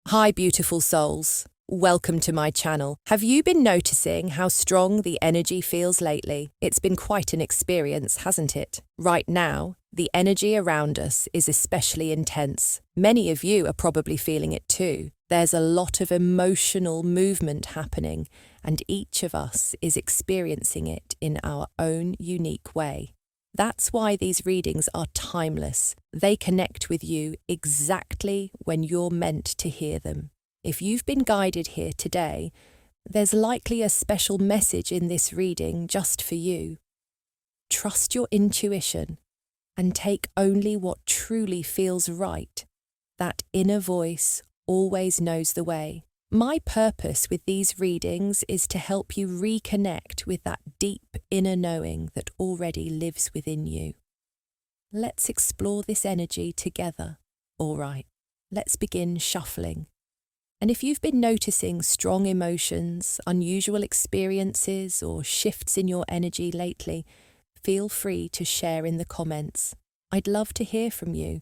Hi, beautiful souls. Welcome to my channel. Have you been noticing how strong the energy feels lately? It's been quite an experience, hasn't it? Right now, the energy around us is especially intense. Many of you are probably feeling it too. There's a lot of emotional movement happening, and each of us is experiencing it in our own unique way. That's why these readings are timeless. They connect with you exactly when you're meant to hear them. If you've been guided here today, there's likely a special message in this reading just for you. Trust your intuition and take only what truly feels right. That inner voice always knows the way. My purpose with these readings is to help you reconnect with that deep inner knowing that already lives within you. Let's explore this energy together. All right, let's begin shuffling. And if you've been noticing strong emotions, unusual experiences, or shifts in your energy lately, feel free to share in the comments. I'd love to hear from you.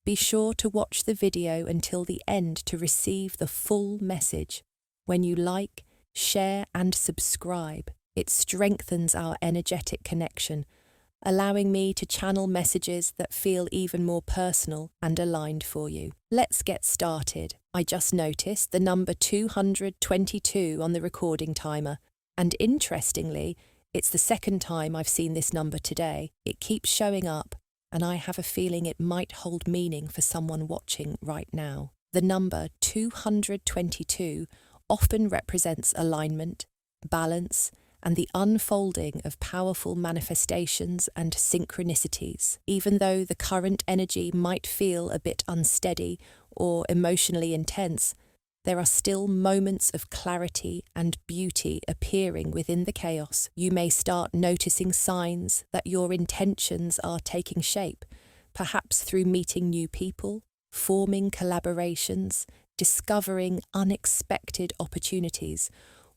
Be sure to watch the video until the end to receive the full message. When you like, share, and subscribe, it strengthens our energetic connection, allowing me to channel messages that feel even more personal and aligned for you. Let's get started. I just noticed the number 222 on the recording timer, and interestingly, it's the second time I've seen this number today. It keeps showing up, and I have a feeling it might hold meaning for someone watching right now. The number 222 often represents alignment, balance, and the unfolding of powerful manifestations and synchronicities. Even though the current energy might feel a bit unsteady or emotionally intense, there are still moments of clarity and beauty appearing within the chaos. You may start noticing signs that your intentions are taking shape, perhaps through meeting new people, forming collaborations, discovering unexpected opportunities,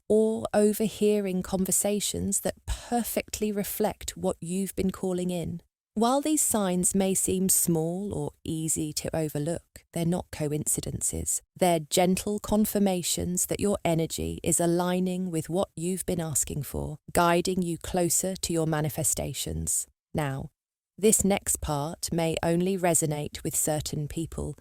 or overhearing conversations that perfectly reflect what you've been calling in. While these signs may seem small or easy to overlook, they're not coincidences. They're gentle confirmations that your energy is aligning with what you've been asking for, guiding you closer to your manifestations. Now, this next part may only resonate with certain people,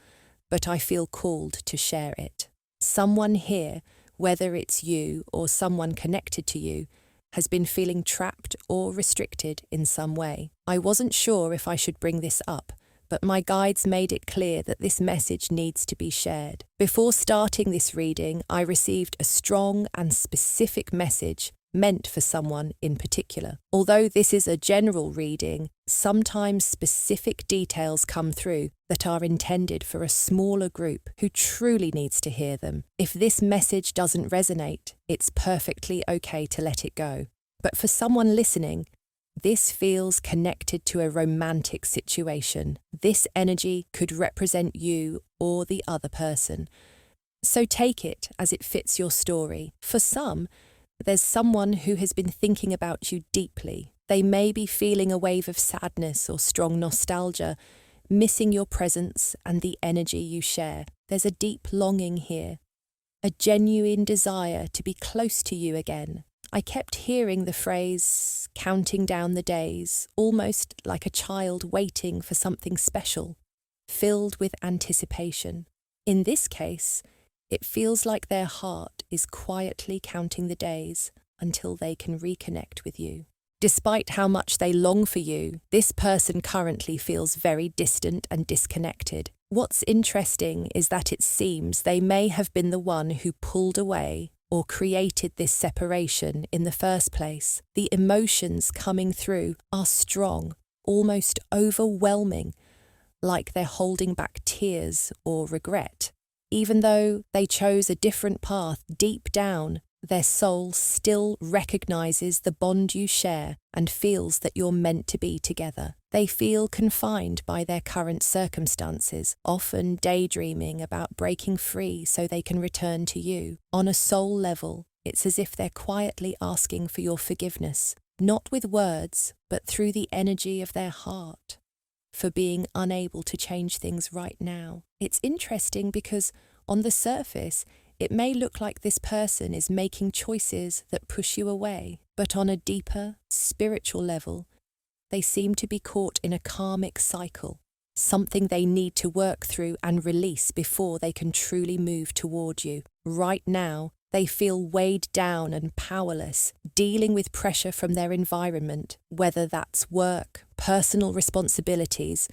but I feel called to share it. Someone here, whether it's you or someone connected to you, has been feeling trapped or restricted in some way. I wasn't sure if I should bring this up, but my guides made it clear that this message needs to be shared. Before starting this reading, I received a strong and specific message meant for someone in particular. Although this is a general reading, sometimes specific details come through that are intended for a smaller group who truly needs to hear them. If this message doesn't resonate, it's perfectly okay to let it go. But for someone listening, this feels connected to a romantic situation. This energy could represent you or the other person. So take it as it fits your story. For some, there's someone who has been thinking about you deeply. They may be feeling a wave of sadness or strong nostalgia, missing your presence and the energy you share. There's a deep longing here, a genuine desire to be close to you again. I kept hearing the phrase, counting down the days, almost like a child waiting for something special, filled with anticipation. In this case, it feels like their heart is quietly counting the days until they can reconnect with you. Despite how much they long for you, this person currently feels very distant and disconnected. What's interesting is that it seems they may have been the one who pulled away or created this separation in the first place. The emotions coming through are strong, almost overwhelming, like they're holding back tears or regret. Even though they chose a different path, deep down, their soul still recognizes the bond you share and feels that you're meant to be together. They feel confined by their current circumstances, often daydreaming about breaking free so they can return to you. On a soul level, it's as if they're quietly asking for your forgiveness, not with words, but through the energy of their heart, for being unable to change things right now. It's interesting because On the surface, it may look like this person is making choices that push you away, but on a deeper, spiritual level, they seem to be caught in a karmic cycle, something they need to work through and release before they can truly move toward you. Right now, they feel weighed down and powerless, dealing with pressure from their environment, whether that's work, personal responsibilities,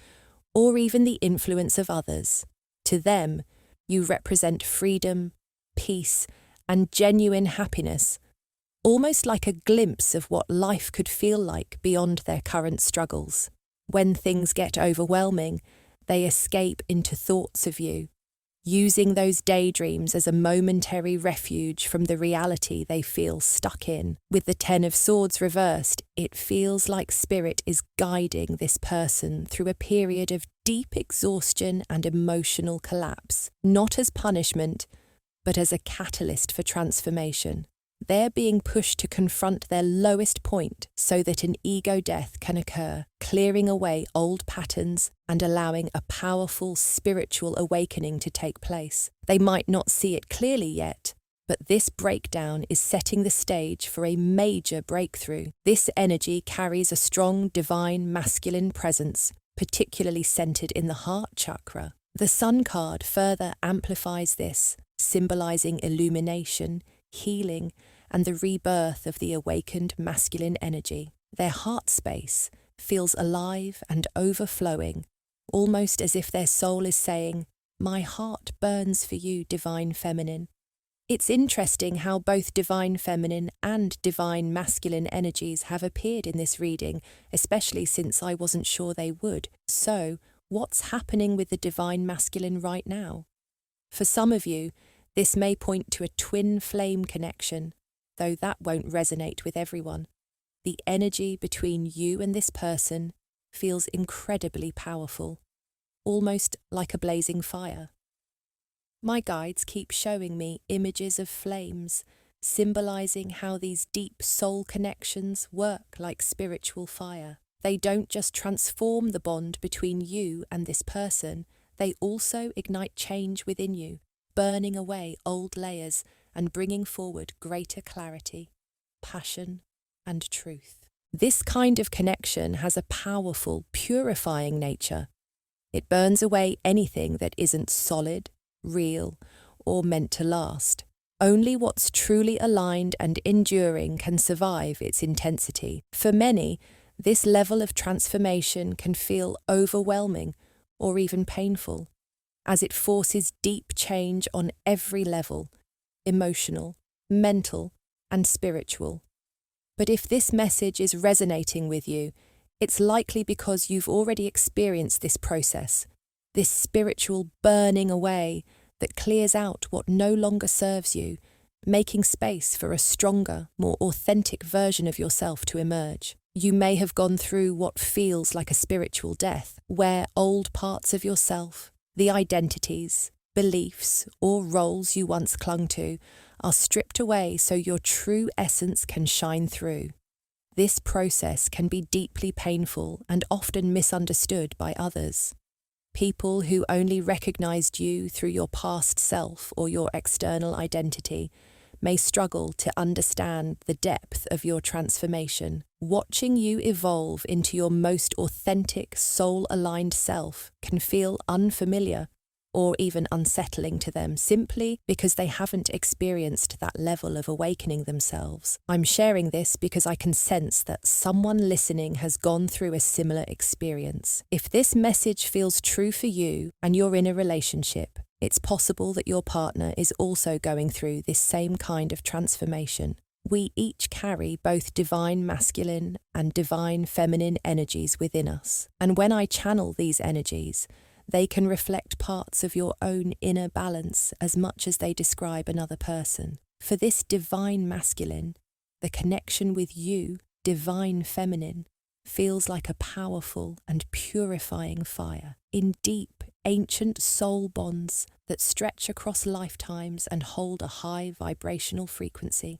or even the influence of others. To them, you represent freedom, peace, and genuine happiness, almost like a glimpse of what life could feel like beyond their current struggles. When things get overwhelming, they escape into thoughts of you, using those daydreams as a momentary refuge from the reality they feel stuck in. With the Ten of Swords reversed, it feels like Spirit is guiding this person through a period of deep exhaustion and emotional collapse, not as punishment, but as a catalyst for transformation. They're being pushed to confront their lowest point so that an ego death can occur, clearing away old patterns and allowing a powerful spiritual awakening to take place. They might not see it clearly yet, but this breakdown is setting the stage for a major breakthrough. This energy carries a strong divine masculine presence, particularly centered in the heart chakra. The Sun card further amplifies this, symbolizing illumination, healing, and the rebirth of the awakened masculine energy. Their heart space feels alive and overflowing, almost as if their soul is saying, "My heart burns for you, divine feminine." It's interesting how both divine feminine and divine masculine energies have appeared in this reading, especially since I wasn't sure they would. So, what's happening with the divine masculine right now? For some of you, this may point to a twin flame connection, though that won't resonate with everyone. The energy between you and this person feels incredibly powerful, almost like a blazing fire. My guides keep showing me images of flames, symbolizing how these deep soul connections work like spiritual fire. They don't just transform the bond between you and this person, they also ignite change within you, burning away old layers and bringing forward greater clarity, passion, and truth. This kind of connection has a powerful, purifying nature. It burns away anything that isn't solid, real, or meant to last. Only what's truly aligned and enduring can survive its intensity. For many, this level of transformation can feel overwhelming or even painful, as it forces deep change on every level: emotional, mental, and spiritual. But if this message is resonating with you, it's likely because you've already experienced this process, this spiritual burning away that clears out what no longer serves you, making space for a stronger, more authentic version of yourself to emerge. You may have gone through what feels like a spiritual death, where old parts of yourself, the identities, beliefs, or roles you once clung to are stripped away so your true essence can shine through. This process can be deeply painful and often misunderstood by others. People who only recognized you through your past self or your external identity may struggle to understand the depth of your transformation. Watching you evolve into your most authentic, soul-aligned self can feel unfamiliar or even unsettling to them simply because they haven't experienced that level of awakening themselves. I'm sharing this because I can sense that someone listening has gone through a similar experience. If this message feels true for you and you're in a relationship, it's possible that your partner is also going through this same kind of transformation. We each carry both divine masculine and divine feminine energies within us. And when I channel these energies, they can reflect parts of your own inner balance as much as they describe another person. For this divine masculine, the connection with you, divine feminine, feels like a powerful and purifying fire in deep, ancient soul bonds that stretch across lifetimes and hold a high vibrational frequency.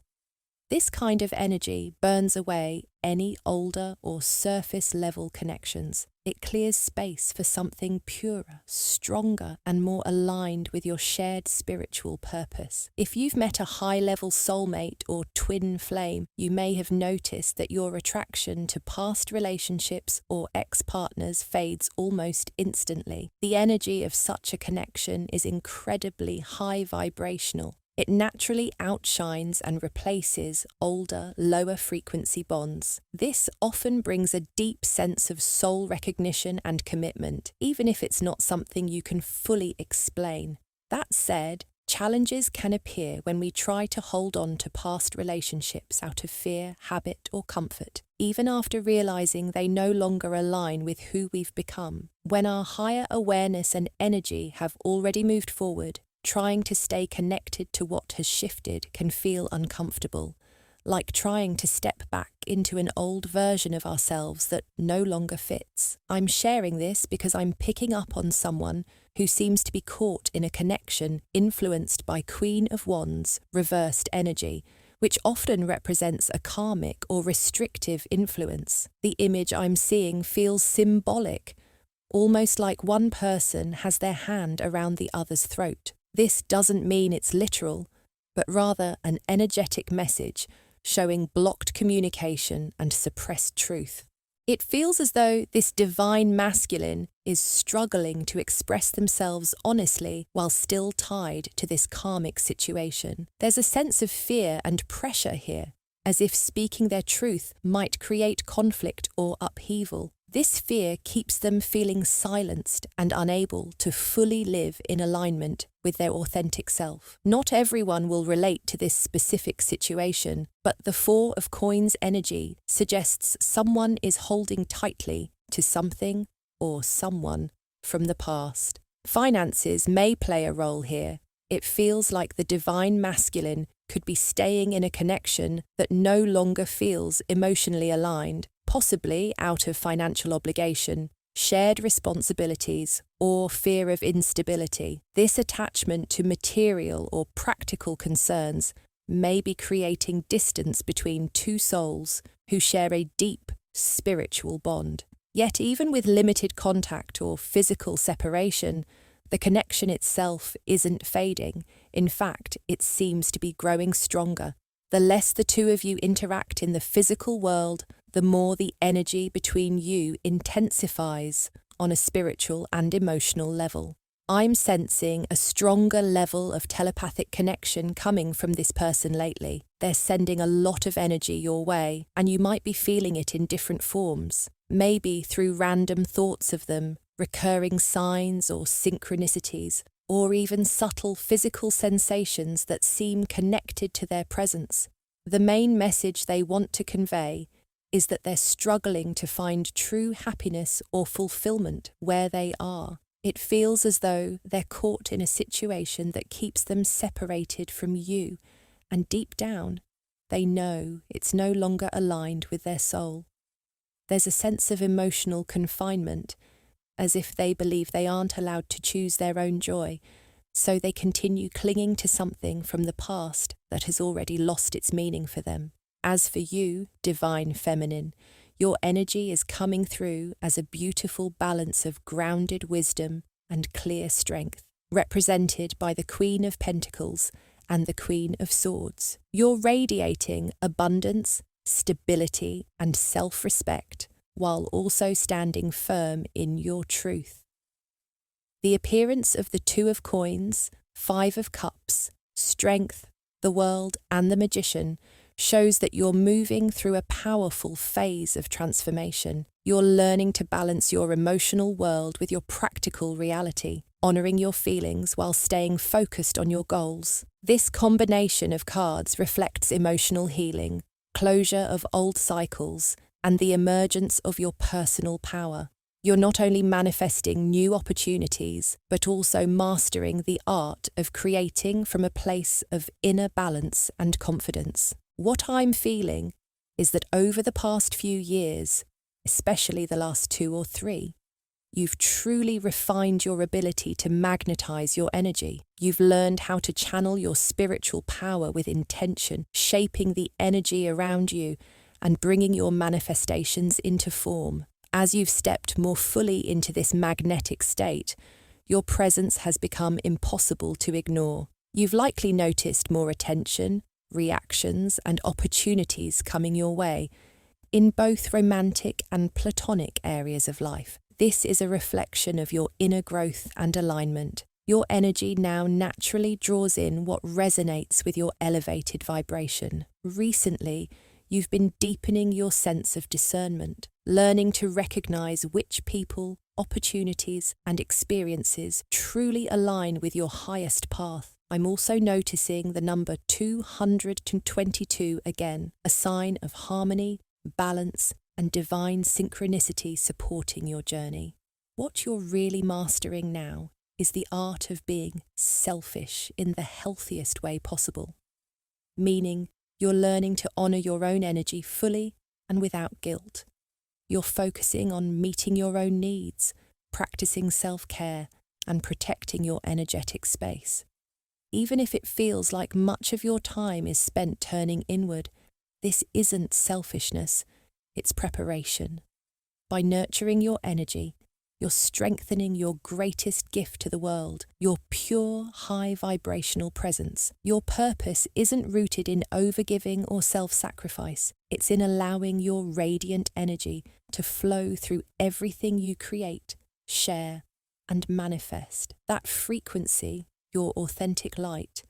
This kind of energy burns away any older or surface-level connections. It clears space for something purer, stronger, and more aligned with your shared spiritual purpose. If you've met a high-level soulmate or twin flame, you may have noticed that your attraction to past relationships or ex-partners fades almost instantly. The energy of such a connection is incredibly high vibrational. It naturally outshines and replaces older, lower-frequency bonds. This often brings a deep sense of soul recognition and commitment, even if it's not something you can fully explain. That said, challenges can appear when we try to hold on to past relationships out of fear, habit, or comfort, even after realizing they no longer align with who we've become. When our higher awareness and energy have already moved forward, trying to stay connected to what has shifted can feel uncomfortable, like trying to step back into an old version of ourselves that no longer fits. I'm sharing this because I'm picking up on someone who seems to be caught in a connection influenced by Queen of Wands reversed energy, which often represents a karmic or restrictive influence. The image I'm seeing feels symbolic, almost like one person has their hand around the other's throat. This doesn't mean it's literal, but rather an energetic message showing blocked communication and suppressed truth. It feels as though this divine masculine is struggling to express themselves honestly while still tied to this karmic situation. There's a sense of fear and pressure here, as if speaking their truth might create conflict or upheaval. This fear keeps them feeling silenced and unable to fully live in alignment with their authentic self. Not everyone will relate to this specific situation, but the Four of Coins energy suggests someone is holding tightly to something or someone from the past. Finances may play a role here. It feels like the divine masculine could be staying in a connection that no longer feels emotionally aligned, possibly out of financial obligation, shared responsibilities, or fear of instability. This attachment to material or practical concerns may be creating distance between two souls who share a deep spiritual bond. Yet even with limited contact or physical separation, the connection itself isn't fading. In fact, it seems to be growing stronger. The less the two of you interact in the physical world, the more the energy between you intensifies on a spiritual and emotional level. I'm sensing a stronger level of telepathic connection coming from this person lately. They're sending a lot of energy your way, and you might be feeling it in different forms. Maybe through random thoughts of them, recurring signs or synchronicities, or even subtle physical sensations that seem connected to their presence. The main message they want to convey is that they're struggling to find true happiness or fulfillment where they are. It feels as though they're caught in a situation that keeps them separated from you, and deep down, they know it's no longer aligned with their soul. There's a sense of emotional confinement, as if they believe they aren't allowed to choose their own joy, so they continue clinging to something from the past that has already lost its meaning for them. As for you, divine feminine, your energy is coming through as a beautiful balance of grounded wisdom and clear strength, represented by the Queen of Pentacles and the Queen of Swords. You're radiating abundance, stability, and self-respect, while also standing firm in your truth. The appearance of the Two of Coins, Five of Cups, Strength, the World, and the Magician shows that you're moving through a powerful phase of transformation. You're learning to balance your emotional world with your practical reality, honoring your feelings while staying focused on your goals. This combination of cards reflects emotional healing, closure of old cycles, and the emergence of your personal power. You're not only manifesting new opportunities, but also mastering the art of creating from a place of inner balance and confidence. What I'm feeling is that over the past few years, especially the last 2 or 3, You've truly refined your ability to magnetize your energy. You've learned how to channel your spiritual power with intention, shaping the energy around you and bringing your manifestations into form. As you've stepped more fully into this magnetic state, your presence has become impossible to ignore. You've likely noticed more attention, reactions, and opportunities coming your way in both romantic and platonic areas of life. This is a reflection of your inner growth and alignment. Your energy now naturally draws in what resonates with your elevated vibration. Recently, you've been deepening your sense of discernment, learning to recognize which people, opportunities, and experiences truly align with your highest path. I'm also noticing the number 222 again, a sign of harmony, balance, and divine synchronicity supporting your journey. What you're really mastering now is the art of being selfish in the healthiest way possible, meaning you're learning to honor your own energy fully and without guilt. You're focusing on meeting your own needs, practicing self-care, and protecting your energetic space. Even if it feels like much of your time is spent turning inward, this isn't selfishness, it's preparation. By nurturing your energy, you're strengthening your greatest gift to the world, your pure, high vibrational presence. Your purpose isn't rooted in overgiving or self-sacrifice. It's in allowing your radiant energy to flow through everything you create, share, and manifest. That frequency, your authentic light,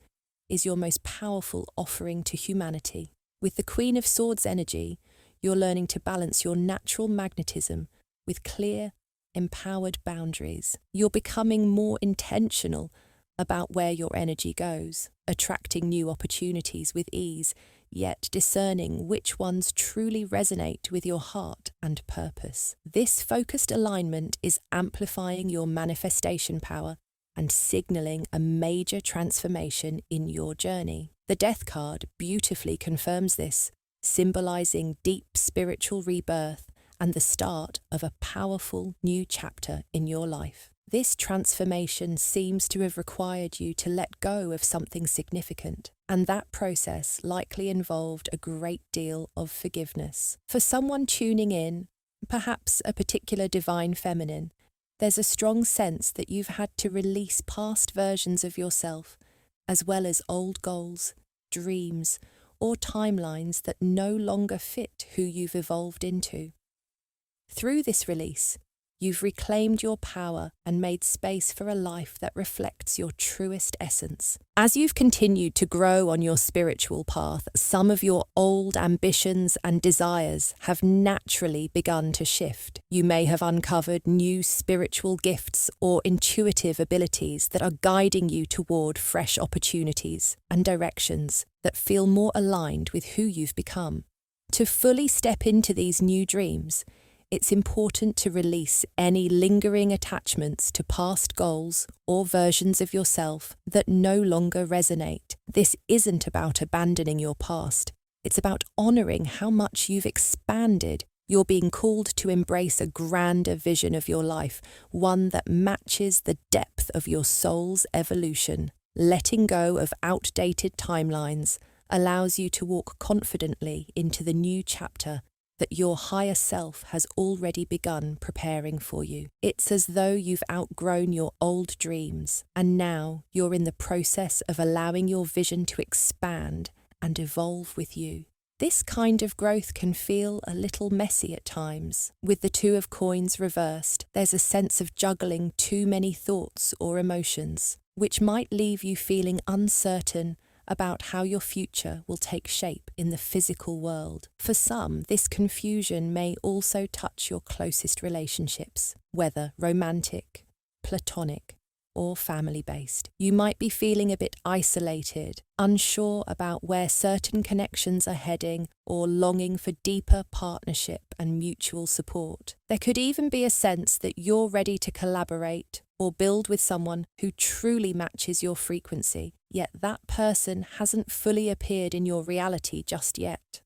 is your most powerful offering to humanity. With the Queen of Swords energy, you're learning to balance your natural magnetism with clear, empowered boundaries. You're becoming more intentional about where your energy goes, attracting new opportunities with ease, yet discerning which ones truly resonate with your heart and purpose. This focused alignment is amplifying your manifestation power and signaling a major transformation in your journey. The Death card beautifully confirms this, symbolizing deep spiritual rebirth and the start of a powerful new chapter in your life. This transformation seems to have required you to let go of something significant, and that process likely involved a great deal of forgiveness. For someone tuning in, perhaps a particular divine feminine, there's a strong sense that you've had to release past versions of yourself, as well as old goals, dreams, or timelines that no longer fit who you've evolved into. Through this release, you've reclaimed your power and made space for a life that reflects your truest essence. As you've continued to grow on your spiritual path, some of your old ambitions and desires have naturally begun to shift. You may have uncovered new spiritual gifts or intuitive abilities that are guiding you toward fresh opportunities and directions that feel more aligned with who you've become. To fully step into these new dreams, it's important to release any lingering attachments to past goals or versions of yourself that no longer resonate. This isn't about abandoning your past. It's about honoring how much you've expanded. You're being called to embrace a grander vision of your life, one that matches the depth of your soul's evolution. Letting go of outdated timelines allows you to walk confidently into the new chapter that your higher self has already begun preparing for you. It's as though you've outgrown your old dreams, and now you're in the process of allowing your vision to expand and evolve with you. This kind of growth can feel a little messy at times. With the Two of Coins reversed, there's a sense of juggling too many thoughts or emotions, which might leave you feeling uncertain about how your future will take shape in the physical world. For some, this confusion may also touch your closest relationships, whether romantic, platonic, or family-based. You might be feeling a bit isolated, unsure about where certain connections are heading, or longing for deeper partnership and mutual support. There could even be a sense that you're ready to collaborate or build with someone who truly matches your frequency, yet that person hasn't fully appeared in your reality just yet.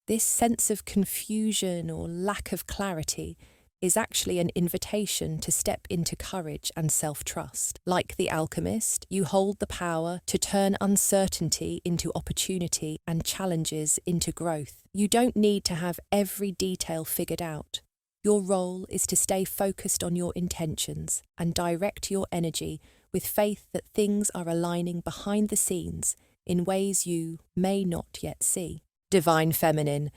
This sense of confusion or lack of clarity is actually an invitation to step into courage and self-trust. Like the alchemist, you hold the power to turn uncertainty into opportunity and challenges into growth. You don't need to have every detail figured out. Your role is to stay focused on your intentions and direct your energy with faith that things are aligning behind the scenes in ways you may not yet see. Divine Feminine,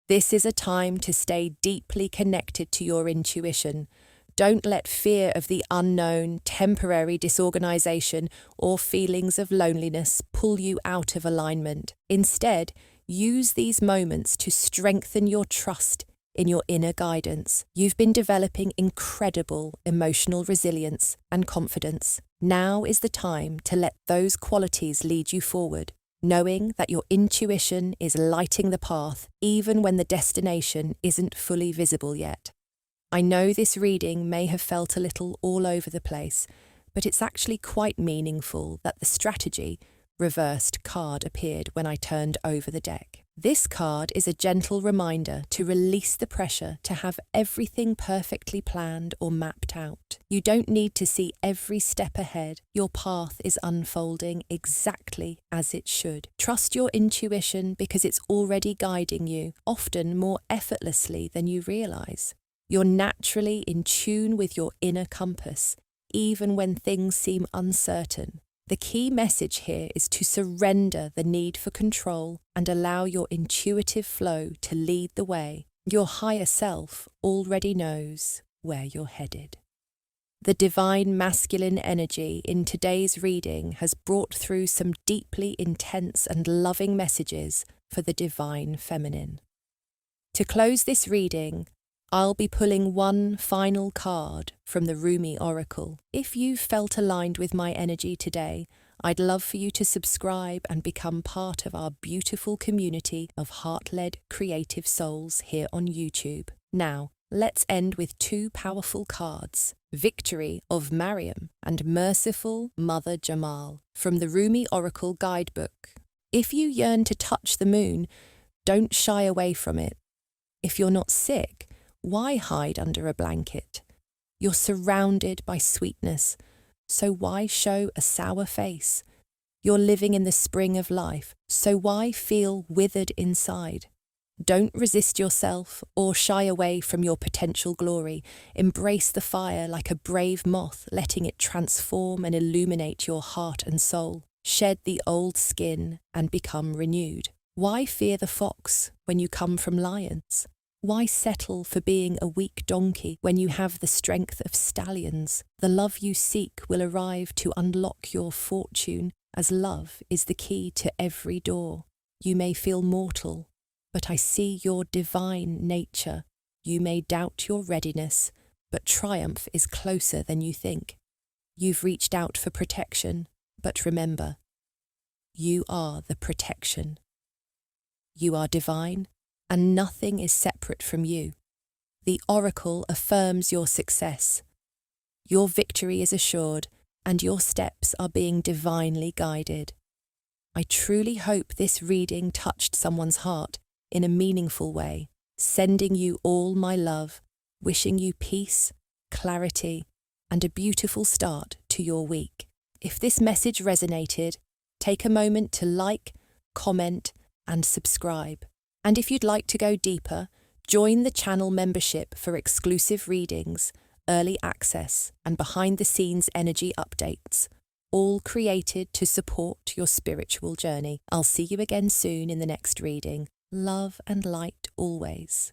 this is a time to stay deeply connected to your intuition. Don't let fear of the unknown, temporary disorganization, or feelings of loneliness pull you out of alignment. Instead, use these moments to strengthen your trust in your inner guidance. You've been developing incredible emotional resilience and confidence. Now is the time to let those qualities lead you forward, knowing that your intuition is lighting the path even when the destination isn't fully visible yet. I know this reading may have felt a little all over the place, but it's actually quite meaningful that the strategy reversed card appeared when I turned over the deck. This card is a gentle reminder to release the pressure to have everything perfectly planned or mapped out. You don't need to see every step ahead. Your path is unfolding exactly as it should. Trust your intuition because it's already guiding you, often more effortlessly than you realize. You're naturally in tune with your inner compass, even when things seem uncertain. The key message here is to surrender the need for control and allow your intuitive flow to lead the way. Your higher self already knows where you're headed. The divine masculine energy in today's reading has brought through some deeply intense and loving messages for the divine feminine. To close this reading, I'll be pulling one final card from the Rumi Oracle. If you've felt aligned with my energy today, I'd love for you to subscribe and become part of our beautiful community of heart-led creative souls here on YouTube. Now, let's end with two powerful cards, Victory of Mariam and Merciful Mother Jamal, from the Rumi Oracle Guidebook. If you yearn to touch the moon, don't shy away from it. If you're not sick, why hide under a blanket? You're surrounded by sweetness, so why show a sour face? You're living in the spring of life, so why feel withered inside? Don't resist yourself or shy away from your potential glory. Embrace the fire like a brave moth, letting it transform and illuminate your heart and soul. Shed the old skin and become renewed. Why fear the fox when you come from lions? Why settle for being a weak donkey when you have the strength of stallions? The love you seek will arrive to unlock your fortune, as love is the key to every door. You may feel mortal, but I see your divine nature. You may doubt your readiness, but triumph is closer than you think. You've reached out for protection, but remember, you are the protection. You are divine, and nothing is separate from you. The oracle affirms your success. Your victory is assured, and your steps are being divinely guided. I truly hope this reading touched someone's heart in a meaningful way, sending you all my love, wishing you peace, clarity, and a beautiful start to your week. If this message resonated, take a moment to like, comment, and subscribe. And if you'd like to go deeper, join the channel membership for exclusive readings, early access, and behind-the-scenes energy updates, all created to support your spiritual journey. I'll see you again soon in the next reading. Love and light always.